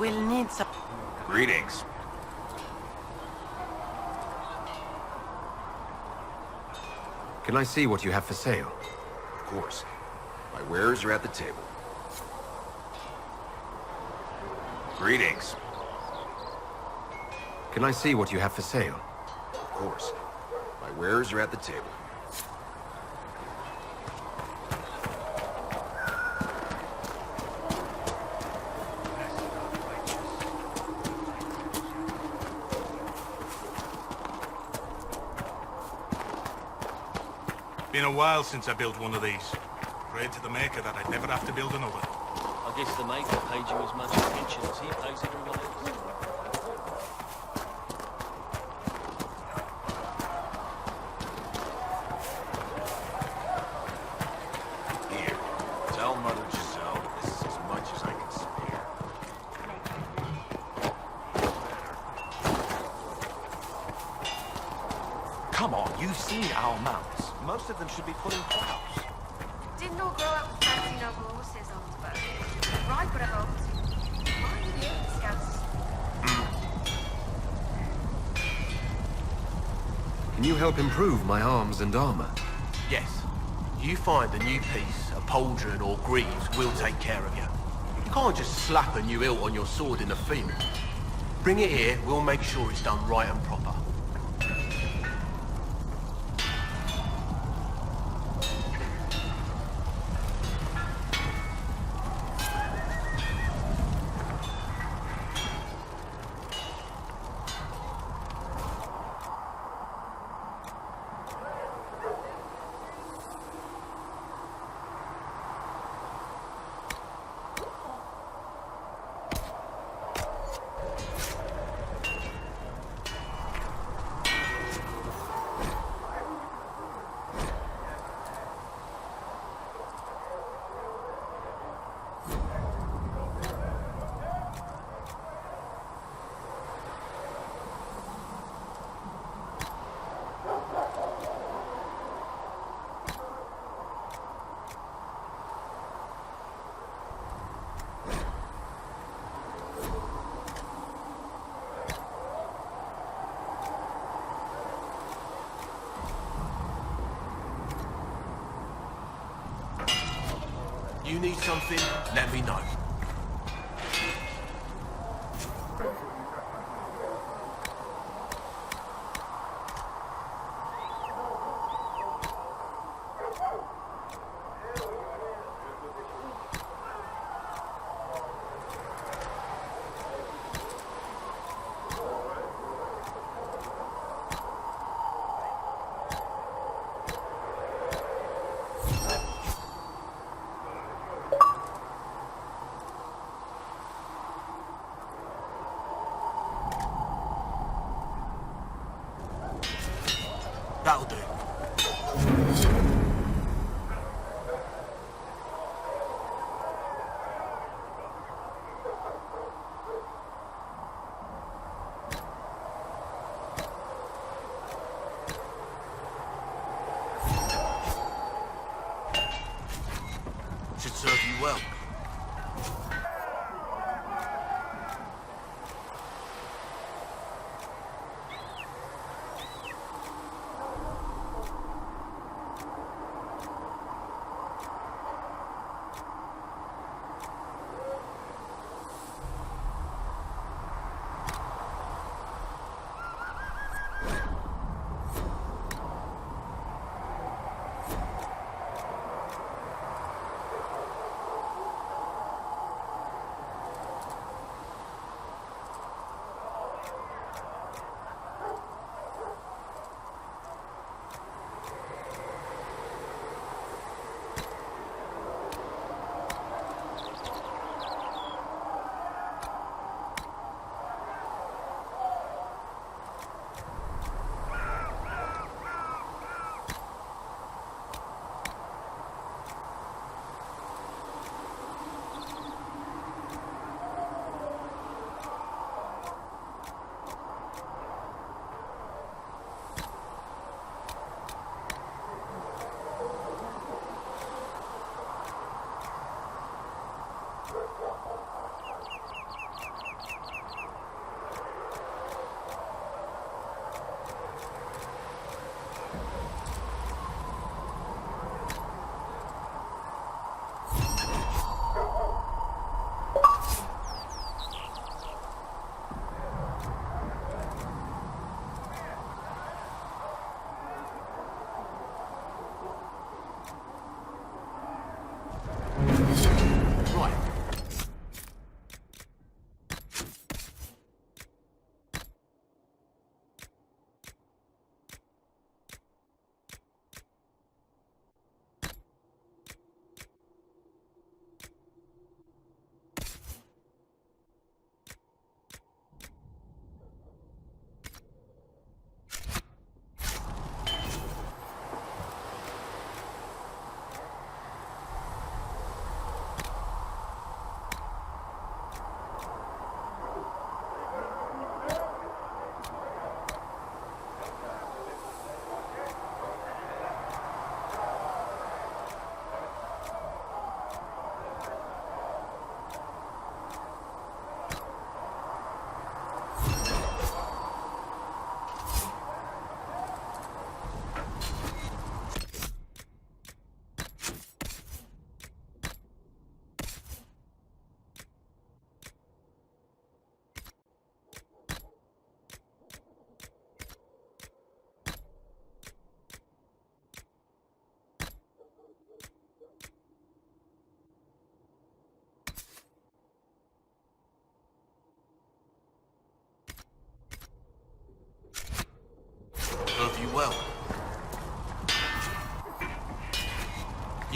We'll need some... Greetings. Can I see what you have for sale? Of course. My wares are at the table. Greetings. Can I see what you have for sale? Of course. My wares are at the table. Been a while since I built one of these. Prayed to the maker that I'd never have to build another. I guess the maker paid you as much attention as he pays everyone else. Here, tell Mother Giselle this is as much as I can spare. Come on, you've seen our mounts. Most of them should be pulling plows. Didn't all grow up with fancy noble horses on the boat. Ride whatever horse you want. Why are you here, Scouts? Can you help improve my arms and armor? Yes. You find a new piece, a pauldron or greaves, we'll take care of you. You can't just slap a new hilt on your sword in the field. Bring it here, we'll make sure it's done right and proper. You need something, let me know. That'll do. Should serve you well.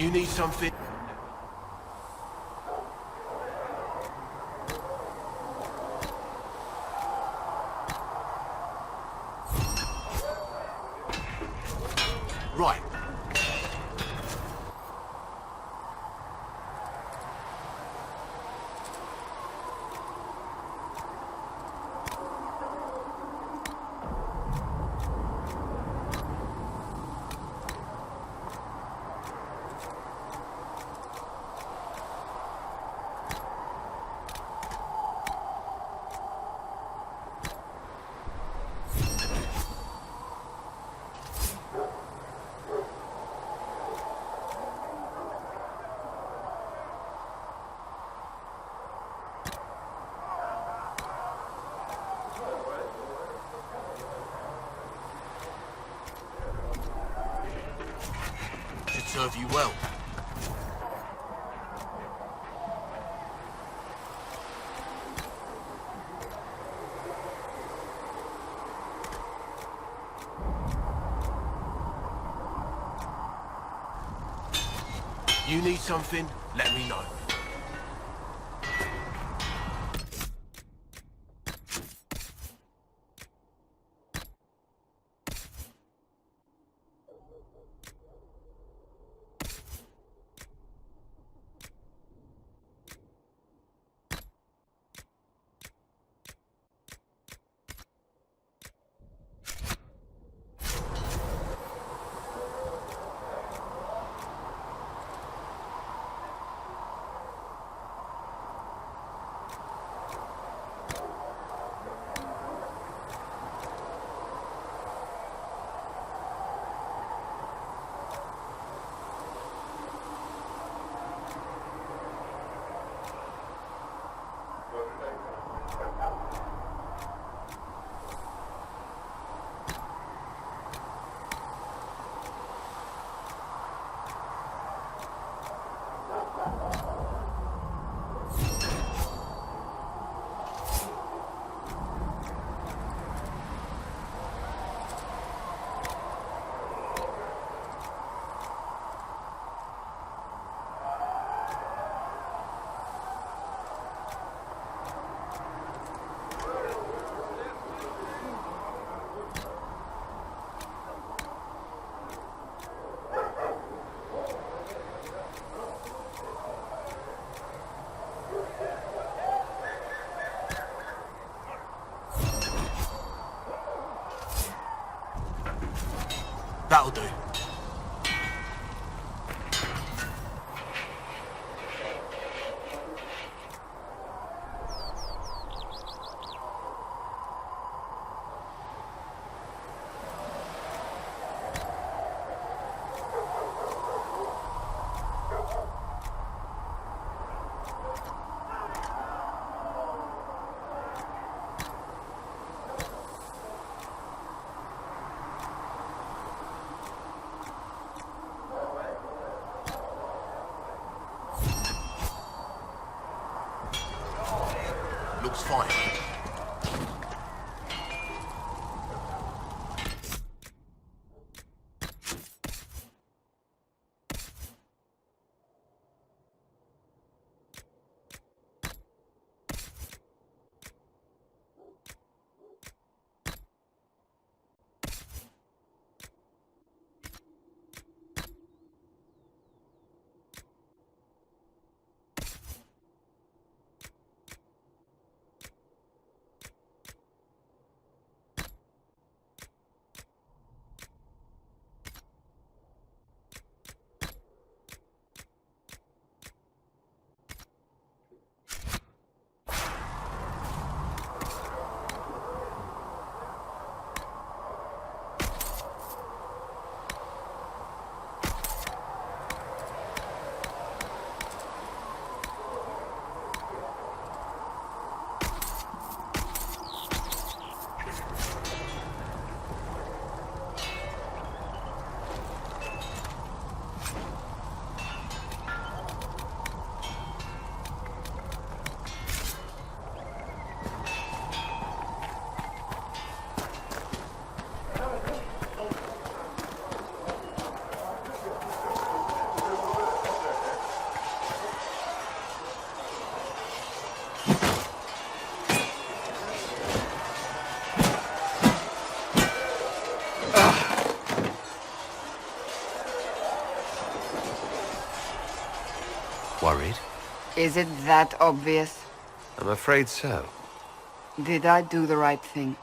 You need something? Right. Should serve you well. You need something? Let me know. That'll do. Is it that obvious? I'm afraid so. Did I do the right thing?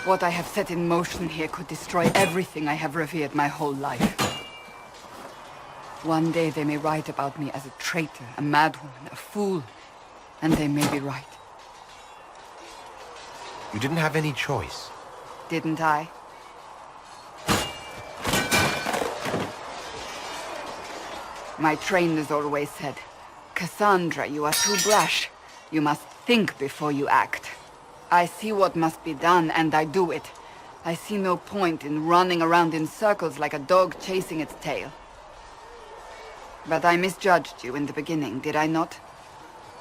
What I have set in motion here could destroy everything I have revered my whole life. One day they may write about me as a traitor, a madwoman, a fool, and they may be right. You didn't have any choice. Didn't I? My trainers always said, Cassandra, you are too brash. You must think before you act. I see what must be done, and I do it. I see no point in running around in circles like a dog chasing its tail. But I misjudged you in the beginning, did I not?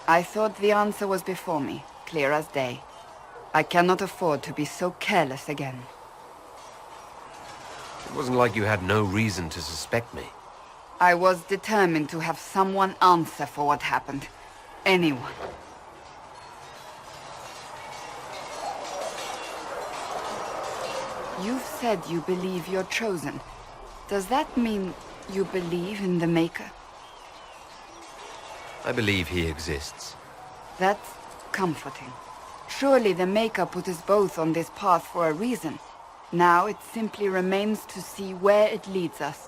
I thought the answer was before me, clear as day. I cannot afford to be so careless again. It wasn't like you had no reason to suspect me. I was determined to have someone answer for what happened. Anyone. You've said you believe you're chosen. Does that mean you believe in the Maker? I believe he exists. That's comforting. Surely the Maker put us both on this path for a reason. Now it simply remains to see where it leads us.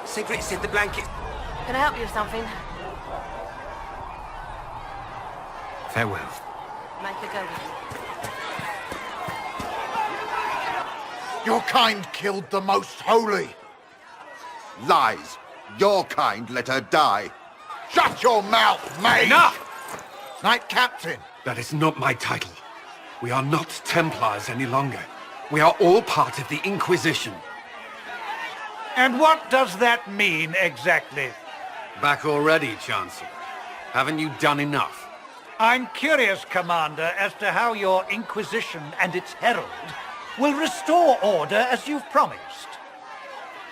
Cigarettes in the blanket. Can I help you with something? Farewell. Make a go with Your kind killed the most holy. Lies. Your kind let her die. Shut your mouth, mate! Enough! Knight Captain. That is not my title. We are not Templars any longer. We are all part of the Inquisition. And what does that mean, exactly? Back already, Chancellor. Haven't you done enough? I'm curious, Commander, as to how your Inquisition and its herald will restore order as you've promised.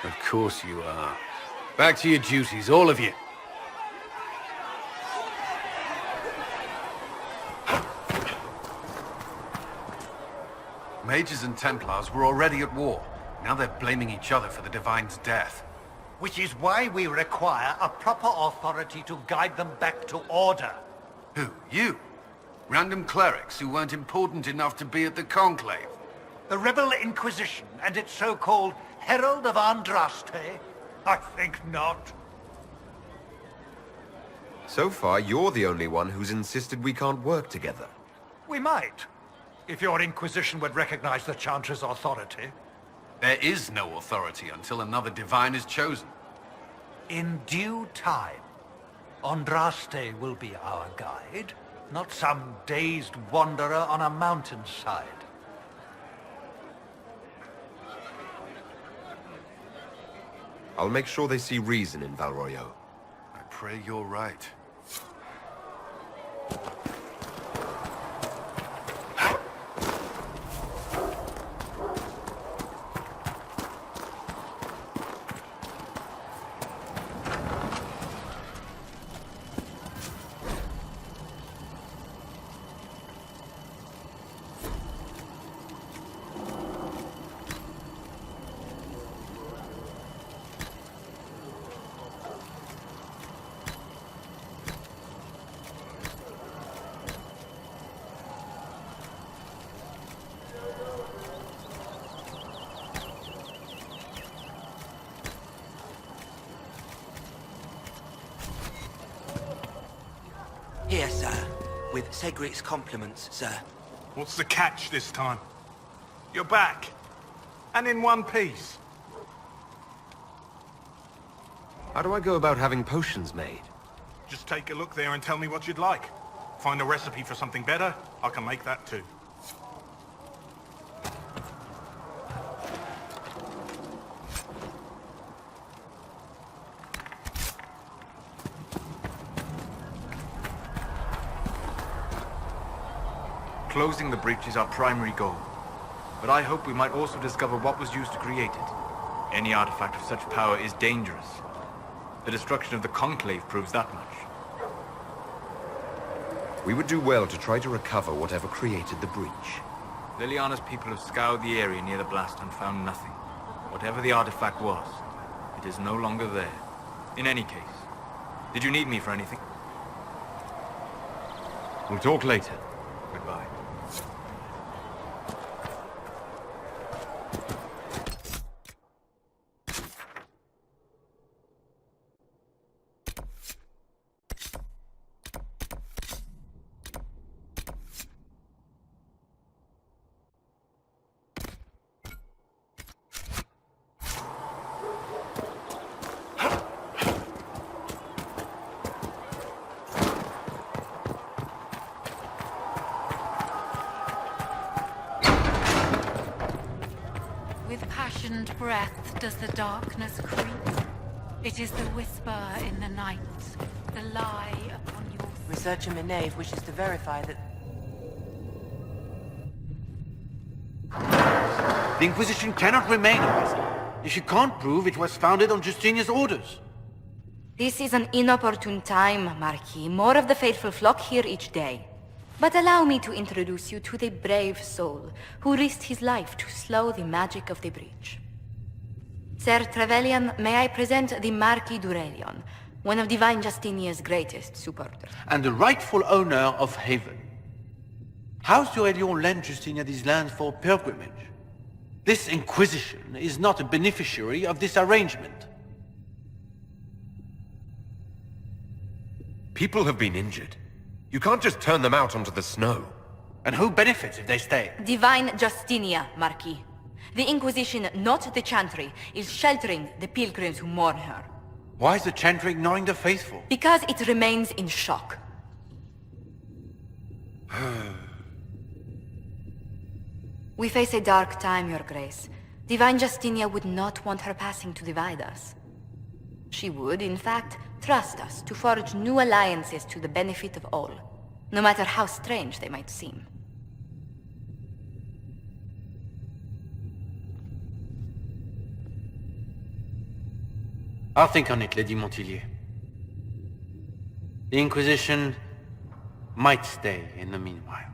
Of course you are. Back to your duties, all of you. Mages and Templars were already at war. Now they're blaming each other for the Divine's death. Which is why we require a proper authority to guide them back to order. Who? You? Random clerics who weren't important enough to be at the Conclave? The Rebel Inquisition and its so-called Herald of Andraste? I think not. So far, you're the only one who's insisted we can't work together. We might, if your Inquisition would recognize the Chancellor's authority. There is no authority until another Divine is chosen. In due time, Andraste will be our guide, not some dazed wanderer on a mountainside. I'll make sure they see reason in Val Royeaux. I pray you're right. Here, sir. With Cedric's compliments, sir. What's the catch this time? You're back. And in one piece. How do I go about having potions made? Just take a look there and tell me what you'd like. Find a recipe for something better, I can make that too. Closing the breach is our primary goal. But I hope we might also discover what was used to create it. Any artifact of such power is dangerous. The destruction of the Conclave proves that much. We would do well to try to recover whatever created the breach. Liliana's people have scoured the area near the blast and found nothing. Whatever the artifact was, it is no longer there. In any case, did you need me for anything? We'll talk later. Goodbye. With passionate breath does the darkness creep. It is the whisper in the night, the lie upon your... Researcher Minave wishes to verify that... The Inquisition cannot remain arrested if you can't prove it was founded on Justinia's orders. This is an inopportune time, Marquis. More of the faithful flock here each day. But allow me to introduce you to the brave soul who risked his life to slow the magic of the breach. Sir Trevelyan, may I present the Marquis d'Aurelion, one of Divine Justinia's greatest supporters. And the rightful owner of Haven. House d'Aurelion lent Justinia these lands for pilgrimage. This Inquisition is not a beneficiary of this arrangement. People have been injured. You can't just turn them out onto the snow. And who benefits if they stay? Divine Justinia, Marquis. The Inquisition, not the Chantry, is sheltering the pilgrims who mourn her. Why is the Chantry ignoring the faithful? Because it remains in shock. We face a dark time, Your Grace. Divine Justinia would not want her passing to divide us. She would, in fact, trust us to forge new alliances to the benefit of all, no matter how strange they might seem. I'll think on it, Lady Montilyet. The Inquisition might stay in the meanwhile.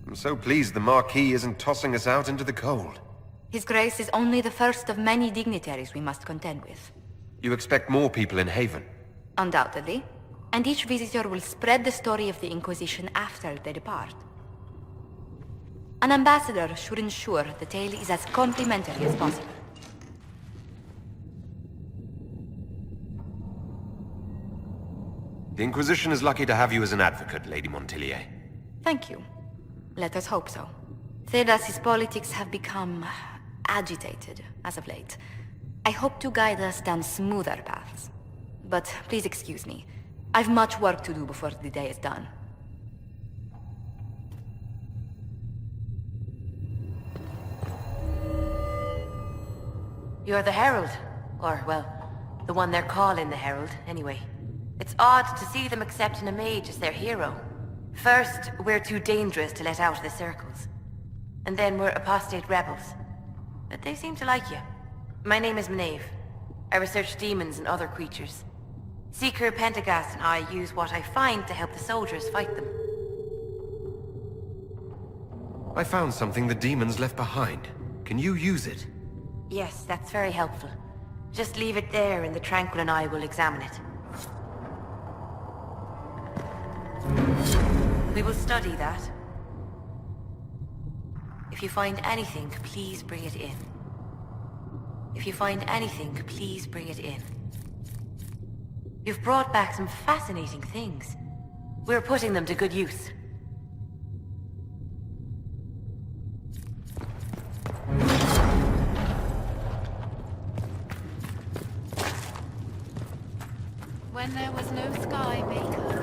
I'm so pleased the Marquis isn't tossing us out into the cold. His Grace is only the first of many dignitaries we must contend with. You expect more people in Haven? Undoubtedly. And each visitor will spread the story of the Inquisition after they depart. An ambassador should ensure the tale is as complimentary as possible. The Inquisition is lucky to have you as an advocate, Lady Montilyet. Thank you. Let us hope so. Thedas's politics have become agitated as of late. I hope to guide us down smoother paths. But please excuse me. I've much work to do before the day is done. You're the Herald. Or, well, the one they're calling the Herald, anyway. It's odd to see them accepting a mage as their hero. First, we're too dangerous to let out of the circles. And then we're apostate rebels. But they seem to like you. My name is Minave. I research demons and other creatures. Seeker Pentagast and I use what I find to help the soldiers fight them. I found something the demons left behind. Can you use it? Yes, that's very helpful. Just leave it there and the Tranquil and I will examine it. We will study that. If you find anything, please bring it in. If you find anything, please bring it in. You've brought back some fascinating things. We're putting them to good use. when there was no sky maker.